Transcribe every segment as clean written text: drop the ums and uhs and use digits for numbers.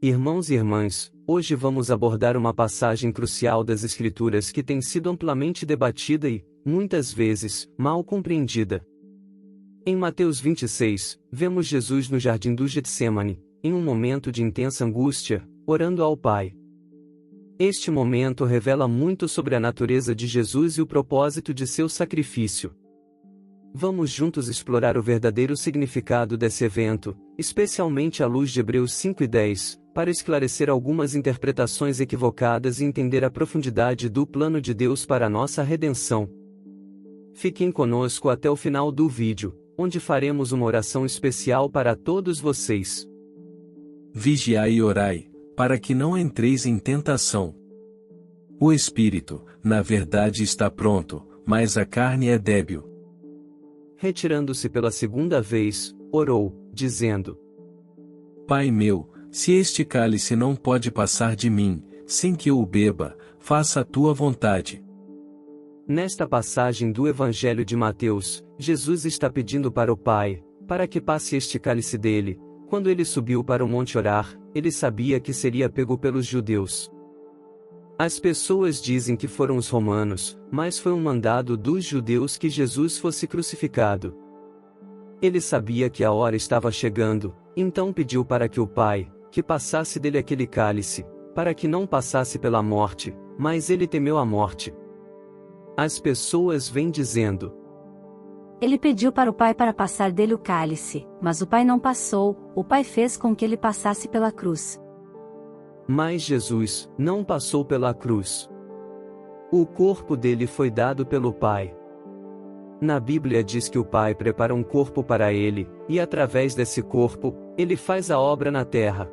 Irmãos e irmãs, hoje vamos abordar uma passagem crucial das Escrituras que tem sido amplamente debatida e, muitas vezes, mal compreendida. Em Mateus 26, vemos Jesus no jardim do Getsêmani, em um momento de intensa angústia, orando ao Pai. Este momento revela muito sobre a natureza de Jesus e o propósito de seu sacrifício. Vamos juntos explorar o verdadeiro significado desse evento, especialmente à luz de Hebreus 5:10, para esclarecer algumas interpretações equivocadas e entender a profundidade do plano de Deus para a nossa redenção. Fiquem conosco até o final do vídeo, onde faremos uma oração especial para todos vocês. Vigiai e orai, para que não entreis em tentação. O espírito, na verdade, está pronto, mas a carne é débil. Retirando-se pela segunda vez, orou, dizendo: Pai meu, se este cálice não pode passar de mim, sem que eu o beba, faça a tua vontade. Nesta passagem do Evangelho de Mateus, Jesus está pedindo para o Pai, para que passe este cálice dele. Quando ele subiu para o monte orar, ele sabia que seria pego pelos judeus. As pessoas dizem que foram os romanos, mas foi um mandado dos judeus que Jesus fosse crucificado. Ele sabia que a hora estava chegando, então pediu para que o Pai, que passasse dele aquele cálice, para que não passasse pela morte, mas ele temeu a morte. As pessoas vêm dizendo: Ele pediu para o Pai para passar dele o cálice, mas o Pai não passou, o Pai fez com que ele passasse pela cruz. Mas Jesus não passou pela cruz. O corpo dele foi dado pelo Pai. Na Bíblia diz que o Pai prepara um corpo para ele, e através desse corpo, ele faz a obra na terra.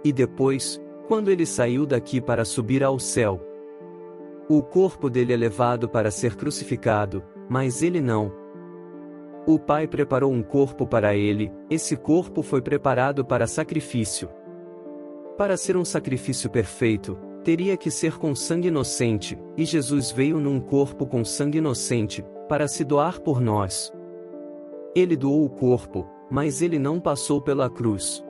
E depois, quando ele saiu daqui para subir ao céu, o corpo dele é levado para ser crucificado, mas ele não. O Pai preparou um corpo para ele, esse corpo foi preparado para sacrifício. Para ser um sacrifício perfeito, teria que ser com sangue inocente, e Jesus veio num corpo com sangue inocente, para se doar por nós. Ele doou o corpo, mas ele não passou pela cruz.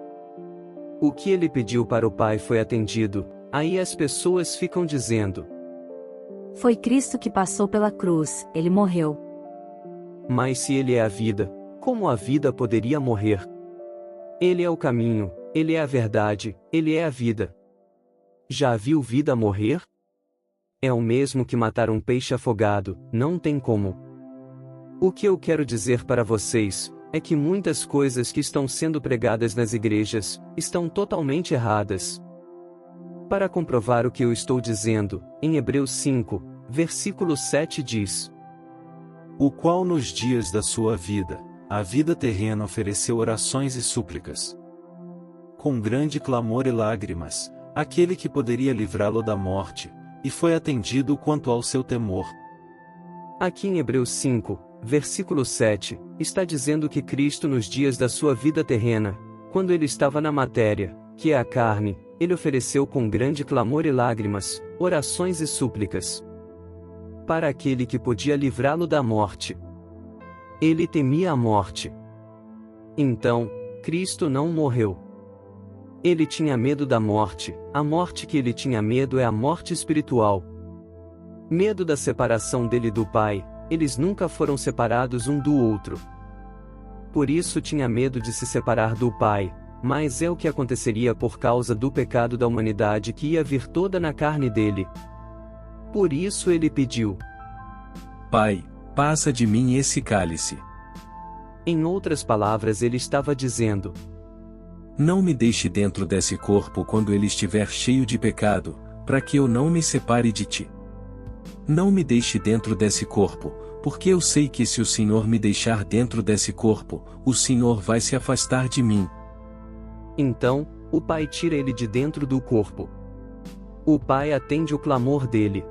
O que ele pediu para o Pai foi atendido, aí as pessoas ficam dizendo: Foi Cristo que passou pela cruz, ele morreu. Mas se ele é a vida, como a vida poderia morrer? Ele é o caminho, ele é a verdade, ele é a vida. Já viu vida morrer? É o mesmo que matar um peixe afogado, não tem como. O que eu quero dizer para vocês é que muitas coisas que estão sendo pregadas nas igrejas estão totalmente erradas. Para comprovar o que eu estou dizendo, em Hebreus 5, versículo 7 diz: O qual nos dias da sua vida, a vida terrena, ofereceu orações e súplicas, com grande clamor e lágrimas, aquele que poderia livrá-lo da morte, e foi atendido quanto ao seu temor. Aqui em Hebreus 5, versículo 7, está dizendo que Cristo nos dias da sua vida terrena, quando ele estava na matéria, que é a carne, ele ofereceu com grande clamor e lágrimas, orações e súplicas para aquele que podia livrá-lo da morte. Ele temia a morte. Então, Cristo não morreu. Ele tinha medo da morte, a morte que ele tinha medo é a morte espiritual. Medo da separação dele do Pai, eles nunca foram separados um do outro. Por isso tinha medo de se separar do Pai, mas é o que aconteceria por causa do pecado da humanidade que ia vir toda na carne dele. Por isso ele pediu: Pai, passa de mim esse cálice. Em outras palavras, ele estava dizendo: Não me deixe dentro desse corpo quando ele estiver cheio de pecado, para que eu não me separe de ti. Não me deixe dentro desse corpo, porque eu sei que se o Senhor me deixar dentro desse corpo, o Senhor vai se afastar de mim. Então, o Pai tira ele de dentro do corpo. O Pai atende o clamor dele.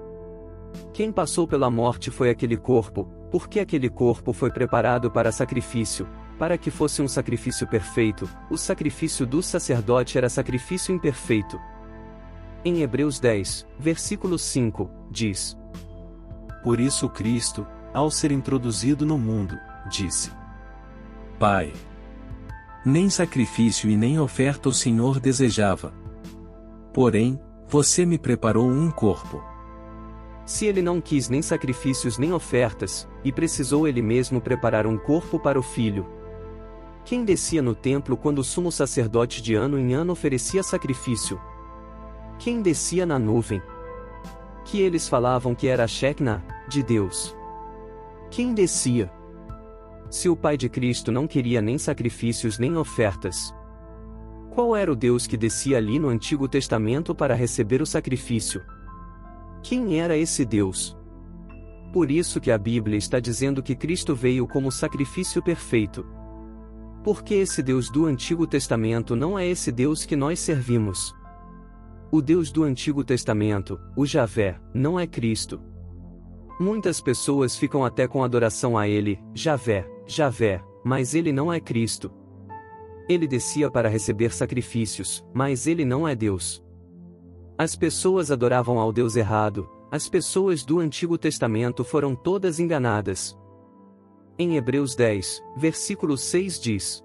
Quem passou pela morte foi aquele corpo, porque aquele corpo foi preparado para sacrifício, para que fosse um sacrifício perfeito. O sacrifício do sacerdote era sacrifício imperfeito. Em Hebreus 10, versículo 5, diz: Por isso Cristo, ao ser introduzido no mundo, disse: Pai, Nem sacrifício e nem oferta o Senhor desejava. Porém, você me preparou um corpo. Se ele não quis nem sacrifícios nem ofertas, e precisou ele mesmo preparar um corpo para o filho. Quem descia no templo quando o sumo sacerdote de ano em ano oferecia sacrifício? Quem descia na nuvem? Que eles falavam que era a Shekinah, de Deus. Quem descia? Se o Pai de Cristo não queria nem sacrifícios nem ofertas, qual era o Deus que descia ali no Antigo Testamento para receber o sacrifício? Quem era esse Deus? Por isso que a Bíblia está dizendo que Cristo veio como sacrifício perfeito. Porque esse Deus do Antigo Testamento não é esse Deus que nós servimos. O Deus do Antigo Testamento, o Javé, não é Cristo. Muitas pessoas ficam até com adoração a ele, Javé, Javé, mas ele não é Cristo. Ele descia para receber sacrifícios, mas ele não é Deus. As pessoas adoravam ao Deus errado, as pessoas do Antigo Testamento foram todas enganadas. Em Hebreus 10, versículo 6 diz: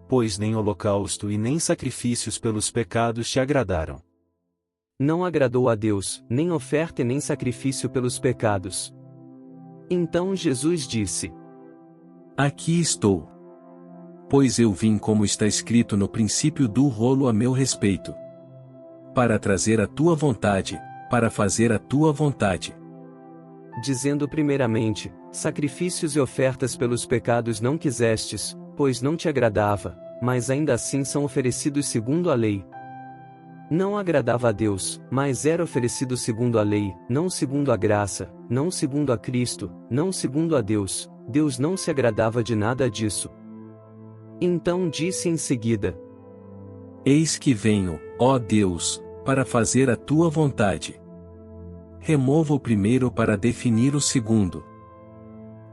Pois nem holocausto e nem sacrifícios pelos pecados te agradaram. Não agradou a Deus, nem oferta e nem sacrifício pelos pecados. Então Jesus disse: Aqui estou. Pois eu vim como está escrito no princípio do rolo a meu respeito. Para trazer a tua vontade, para fazer a tua vontade. Dizendo primeiramente, sacrifícios e ofertas pelos pecados não quisestes, pois não te agradava, mas ainda assim são oferecidos segundo a lei. Não agradava a Deus, mas era oferecido segundo a lei, não segundo a graça, não segundo a Cristo, não segundo a Deus. Deus não se agradava de nada disso. Então disse em seguida: Eis que venho, ó Deus, para fazer a tua vontade. Remova o primeiro para definir o segundo.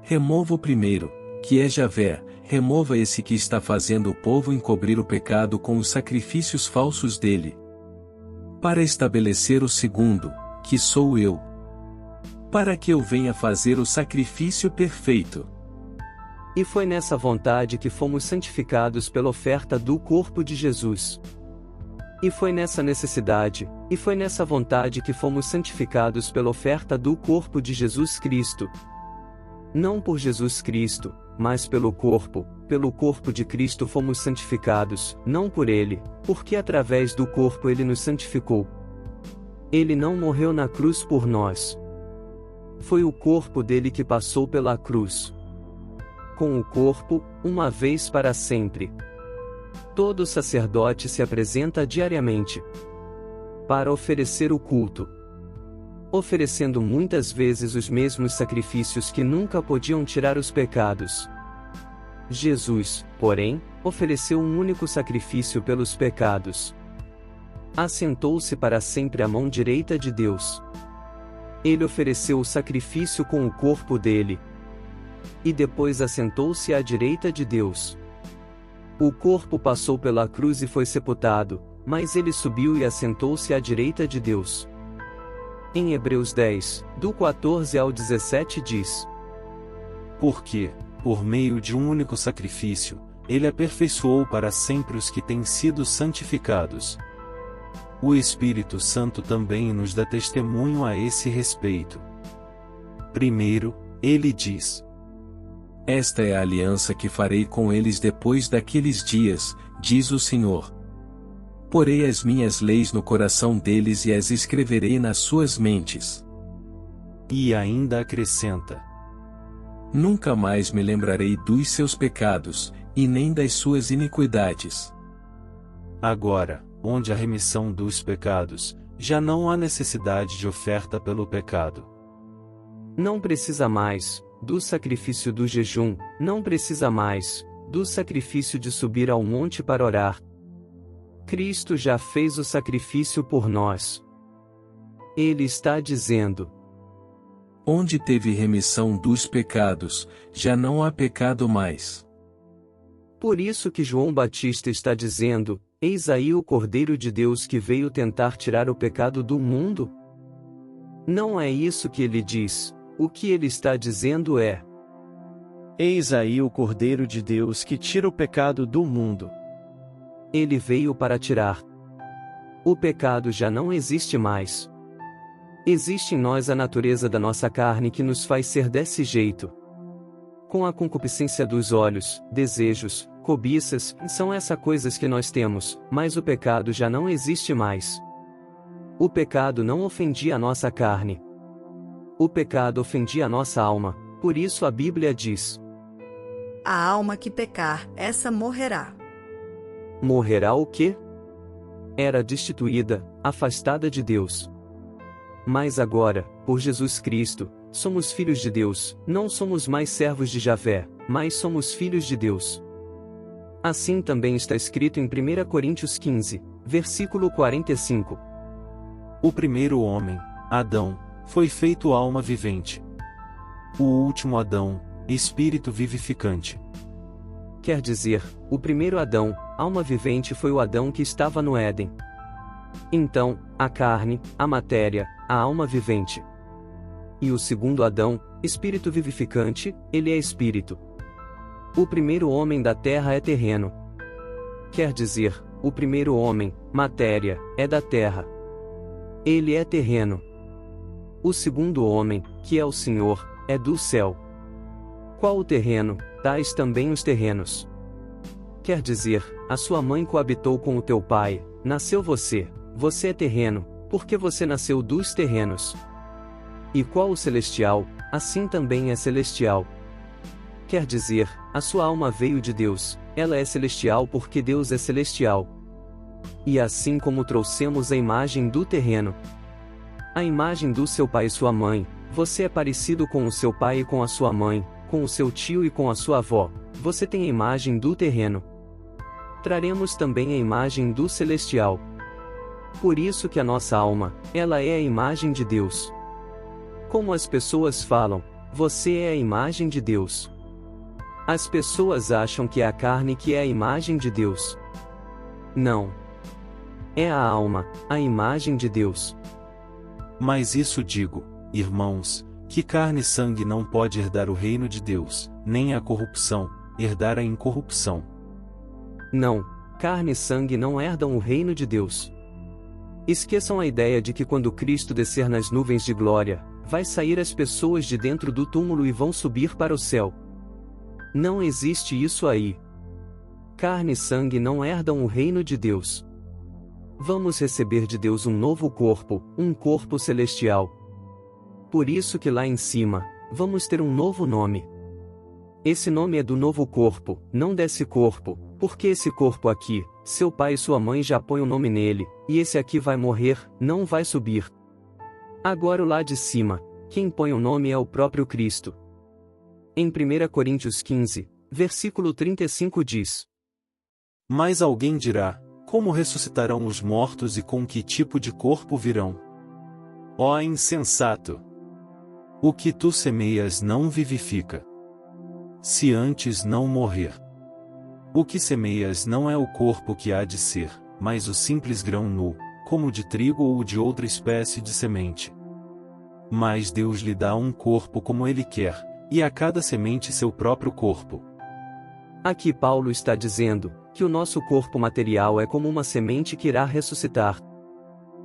Remova o primeiro, que é Javé, remova esse que está fazendo o povo encobrir o pecado com os sacrifícios falsos dele. Para estabelecer o segundo, que sou eu. Para que eu venha fazer o sacrifício perfeito. E foi nessa vontade que fomos santificados pela oferta do corpo de Jesus. E foi nessa necessidade, e foi nessa vontade que fomos santificados pela oferta do corpo de Jesus Cristo. Não por Jesus Cristo, mas pelo corpo de Cristo fomos santificados, não por ele, porque através do corpo ele nos santificou. Ele não morreu na cruz por nós. Foi o corpo dele que passou pela cruz. Com o corpo, uma vez para sempre. Todo sacerdote se apresenta diariamente para oferecer o culto, oferecendo muitas vezes os mesmos sacrifícios que nunca podiam tirar os pecados. Jesus, porém, ofereceu um único sacrifício pelos pecados. Assentou-se para sempre à mão direita de Deus. Ele ofereceu o sacrifício com o corpo dele. E depois assentou-se à direita de Deus. O corpo passou pela cruz e foi sepultado, mas ele subiu e assentou-se à direita de Deus. Em Hebreus 10, do 14 ao 17 diz: Porque, por meio de um único sacrifício, ele aperfeiçoou para sempre os que têm sido santificados. O Espírito Santo também nos dá testemunho a esse respeito. Primeiro, ele diz: Esta é a aliança que farei com eles depois daqueles dias, diz o Senhor. Porei as minhas leis no coração deles e as escreverei nas suas mentes. E ainda acrescenta: Nunca mais me lembrarei dos seus pecados, e nem das suas iniquidades. Agora, onde há remissão dos pecados, já não há necessidade de oferta pelo pecado. Não precisa mais do sacrifício do jejum, não precisa mais do sacrifício de subir ao monte para orar. Cristo já fez o sacrifício por nós. Ele está dizendo: Onde teve remissão dos pecados, já não há pecado mais. Por isso que João Batista está dizendo: Eis aí o Cordeiro de Deus que veio tentar tirar o pecado do mundo. Não é isso que ele diz. O que ele está dizendo é: Eis aí o Cordeiro de Deus que tira o pecado do mundo. Ele veio para tirar. O pecado já não existe mais. Existe em nós a natureza da nossa carne que nos faz ser desse jeito. Com a concupiscência dos olhos, desejos, cobiças, são essas coisas que nós temos, mas o pecado já não existe mais. O pecado não ofendia a nossa carne. O pecado ofendia a nossa alma, por isso a Bíblia diz: a alma que pecar, essa morrerá. Morrerá o quê? Era destituída, afastada de Deus. Mas agora, por Jesus Cristo, somos filhos de Deus, não somos mais servos de Javé, mas somos filhos de Deus. Assim também está escrito em 1 Coríntios 15, versículo 45. O primeiro homem, Adão, foi feito alma vivente. O último Adão, espírito vivificante. Quer dizer, o primeiro Adão, alma vivente, foi o Adão que estava no Éden. Então, a carne, a matéria, a alma vivente. E o segundo Adão, espírito vivificante, ele é espírito. O primeiro homem da terra é terreno. Quer dizer, o primeiro homem, matéria, é da terra. Ele é terreno. O segundo homem, que é o Senhor, é do céu. Qual o terreno, tais também os terrenos. Quer dizer, a sua mãe coabitou com o teu pai, nasceu você é terreno, porque você nasceu dos terrenos. E qual o celestial, assim também é celestial. Quer dizer, a sua alma veio de Deus, ela é celestial porque Deus é celestial. E assim como trouxemos a imagem do terreno, a imagem do seu pai e sua mãe, você é parecido com o seu pai e com a sua mãe, com o seu tio e com a sua avó, você tem a imagem do terreno. Traremos também a imagem do celestial. Por isso que a nossa alma, ela é a imagem de Deus. Como as pessoas falam, você é a imagem de Deus. As pessoas acham que é a carne que é a imagem de Deus. Não. É a alma, a imagem de Deus. Mas isso digo, irmãos, que carne e sangue não pode herdar o reino de Deus, nem a corrupção, herdar a incorrupção. Não, carne e sangue não herdam o reino de Deus. Esqueçam a ideia de que quando Cristo descer nas nuvens de glória, vai sair as pessoas de dentro do túmulo e vão subir para o céu. Não existe isso aí. Carne e sangue não herdam o reino de Deus. Vamos receber de Deus um novo corpo, um corpo celestial. Por isso que lá em cima, vamos ter um novo nome. Esse nome é do novo corpo, não desse corpo, porque esse corpo aqui, seu pai e sua mãe já põem o nome nele, e esse aqui vai morrer, não vai subir. Agora o lá de cima, quem põe o nome é o próprio Cristo. Em 1 Coríntios 15, versículo 35 diz: Mas alguém dirá, como ressuscitarão os mortos e com que tipo de corpo virão? Ó insensato! O que tu semeias não vivifica. Se antes não morrer. O que semeias não é o corpo que há de ser, mas o simples grão nu, como de trigo ou de outra espécie de semente. Mas Deus lhe dá um corpo como Ele quer, e a cada semente seu próprio corpo. Aqui Paulo está dizendo que o nosso corpo material é como uma semente que irá ressuscitar.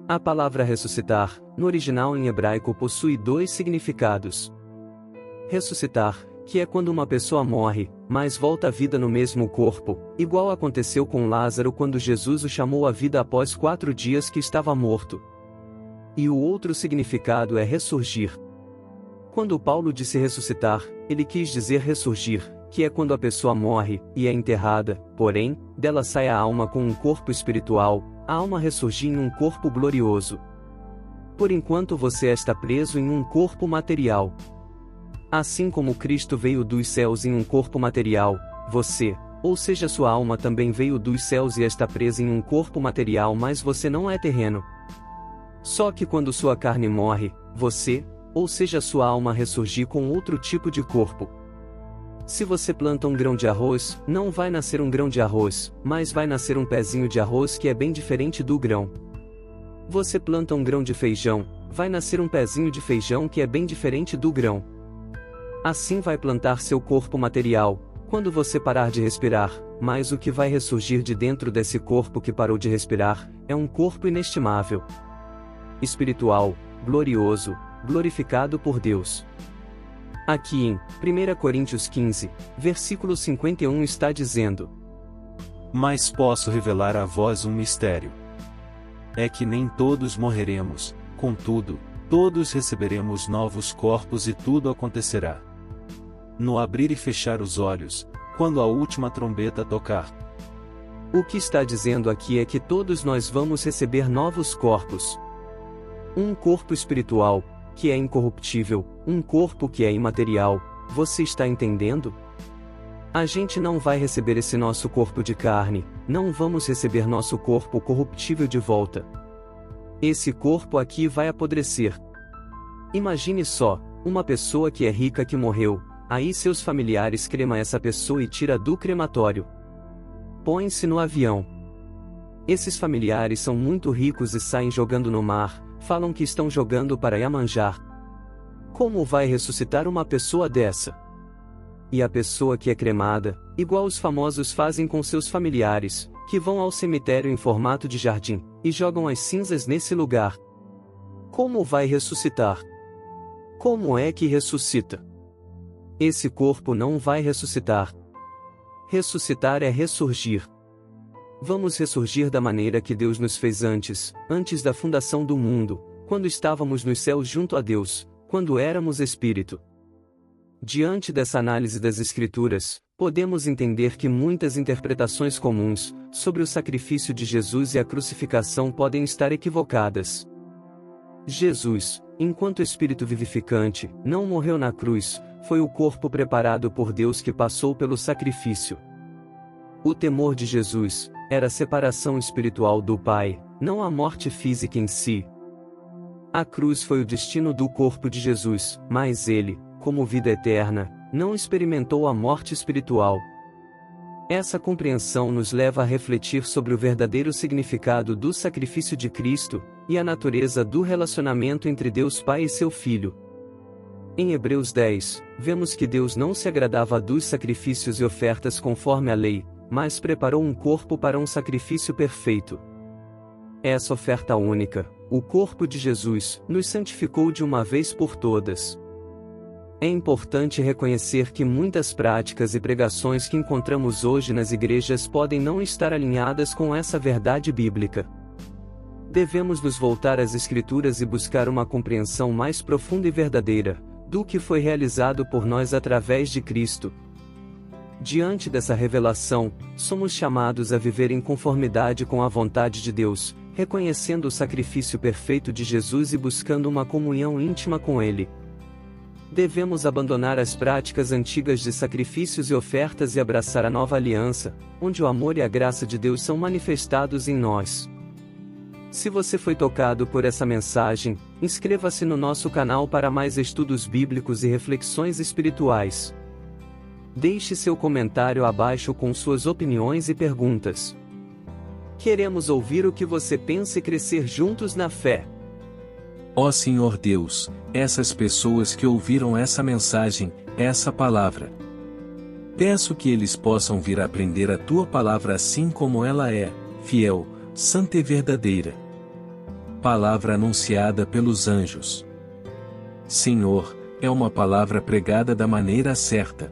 A palavra ressuscitar, no original em hebraico, possui dois significados. Ressuscitar, que é quando uma pessoa morre, mas volta à vida no mesmo corpo, igual aconteceu com Lázaro quando Jesus o chamou à vida após 4 dias que estava morto. E o outro significado é ressurgir. Quando Paulo disse ressuscitar, ele quis dizer ressurgir, que é quando a pessoa morre, e é enterrada, porém, dela sai a alma com um corpo espiritual, a alma ressurgir em um corpo glorioso. Por enquanto você está preso em um corpo material. Assim como Cristo veio dos céus em um corpo material, você, ou seja sua alma também veio dos céus e está presa em um corpo material, mas você não é terreno. Só que quando sua carne morre, você, ou seja sua alma ressurgir com outro tipo de corpo. Se você planta um grão de arroz, não vai nascer um grão de arroz, mas vai nascer um pezinho de arroz que é bem diferente do grão. Você planta um grão de feijão, vai nascer um pezinho de feijão que é bem diferente do grão. Assim vai plantar seu corpo material, quando você parar de respirar, mas o que vai ressurgir de dentro desse corpo que parou de respirar, é um corpo inestimável, espiritual, glorioso, glorificado por Deus. Aqui em 1 Coríntios 15, versículo 51 está dizendo: Mas posso revelar a vós um mistério. É que nem todos morreremos, contudo, todos receberemos novos corpos e tudo acontecerá no abrir e fechar os olhos, quando a última trombeta tocar. O que está dizendo aqui é que todos nós vamos receber novos corpos. Um corpo espiritual, que é incorruptível, um corpo que é imaterial, você está entendendo? A gente não vai receber esse nosso corpo de carne, não vamos receber nosso corpo corruptível de volta. Esse corpo aqui vai apodrecer. Imagine só, uma pessoa que é rica que morreu, aí seus familiares cremam essa pessoa e tira do crematório. Põe-se no avião. Esses familiares são muito ricos e saem jogando no mar, falam que estão jogando para Iemanjá. Como vai ressuscitar uma pessoa dessa? E a pessoa que é cremada, igual os famosos fazem com seus familiares, que vão ao cemitério em formato de jardim, e jogam as cinzas nesse lugar. Como vai ressuscitar? Como é que ressuscita? Esse corpo não vai ressuscitar. Ressuscitar é ressurgir. Vamos ressurgir da maneira que Deus nos fez antes da fundação do mundo, quando estávamos nos céus junto a Deus, quando éramos espírito. Diante dessa análise das Escrituras, podemos entender que muitas interpretações comuns sobre o sacrifício de Jesus e a crucificação podem estar equivocadas. Jesus, enquanto Espírito vivificante, não morreu na cruz, foi o corpo preparado por Deus que passou pelo sacrifício. O temor de Jesus era a separação espiritual do Pai, não a morte física em si. A cruz foi o destino do corpo de Jesus, mas ele, como vida eterna, não experimentou a morte espiritual. Essa compreensão nos leva a refletir sobre o verdadeiro significado do sacrifício de Cristo e a natureza do relacionamento entre Deus Pai e seu Filho. Em Hebreus 10, vemos que Deus não se agradava dos sacrifícios e ofertas conforme a lei, mas preparou um corpo para um sacrifício perfeito. Essa oferta única, o corpo de Jesus, nos santificou de uma vez por todas. É importante reconhecer que muitas práticas e pregações que encontramos hoje nas igrejas podem não estar alinhadas com essa verdade bíblica. Devemos nos voltar às Escrituras e buscar uma compreensão mais profunda e verdadeira do que foi realizado por nós através de Cristo. Diante dessa revelação, somos chamados a viver em conformidade com a vontade de Deus, reconhecendo o sacrifício perfeito de Jesus e buscando uma comunhão íntima com Ele. Devemos abandonar as práticas antigas de sacrifícios e ofertas e abraçar a nova aliança, onde o amor e a graça de Deus são manifestados em nós. Se você foi tocado por essa mensagem, inscreva-se no nosso canal para mais estudos bíblicos e reflexões espirituais. Deixe seu comentário abaixo com suas opiniões e perguntas. Queremos ouvir o que você pensa e crescer juntos na fé. Ó Senhor Deus, essas pessoas que ouviram essa mensagem, essa palavra. Peço que eles possam vir a aprender a Tua palavra assim como ela é, fiel, santa e verdadeira. Palavra anunciada pelos anjos. Senhor, é uma palavra pregada da maneira certa.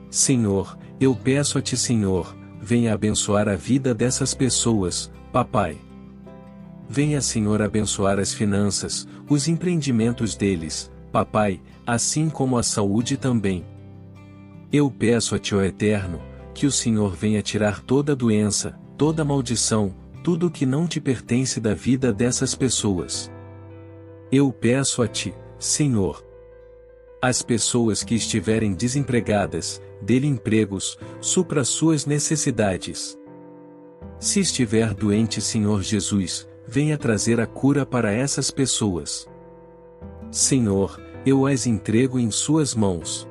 Senhor, eu peço a Ti, Senhor, venha abençoar a vida dessas pessoas, Papai. Venha, Senhor, abençoar as finanças, os empreendimentos deles, Papai, assim como a saúde também. Eu peço a Ti, ó Eterno, que o Senhor venha tirar toda doença, toda maldição, tudo que não Te pertence da vida dessas pessoas. Eu peço a Ti, Senhor. As pessoas que estiverem desempregadas, dê-lhe empregos, supra suas necessidades. Se estiver doente, Senhor Jesus, venha trazer a cura para essas pessoas. Senhor, eu as entrego em Suas mãos.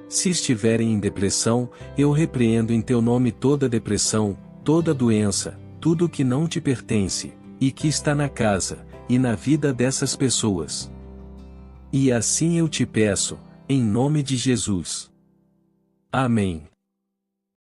Se estiverem em depressão, eu repreendo em Teu nome toda depressão, toda doença, tudo que não Te pertence, e que está na casa, e na vida dessas pessoas. E assim eu Te peço, Em nome de Jesus. Amém.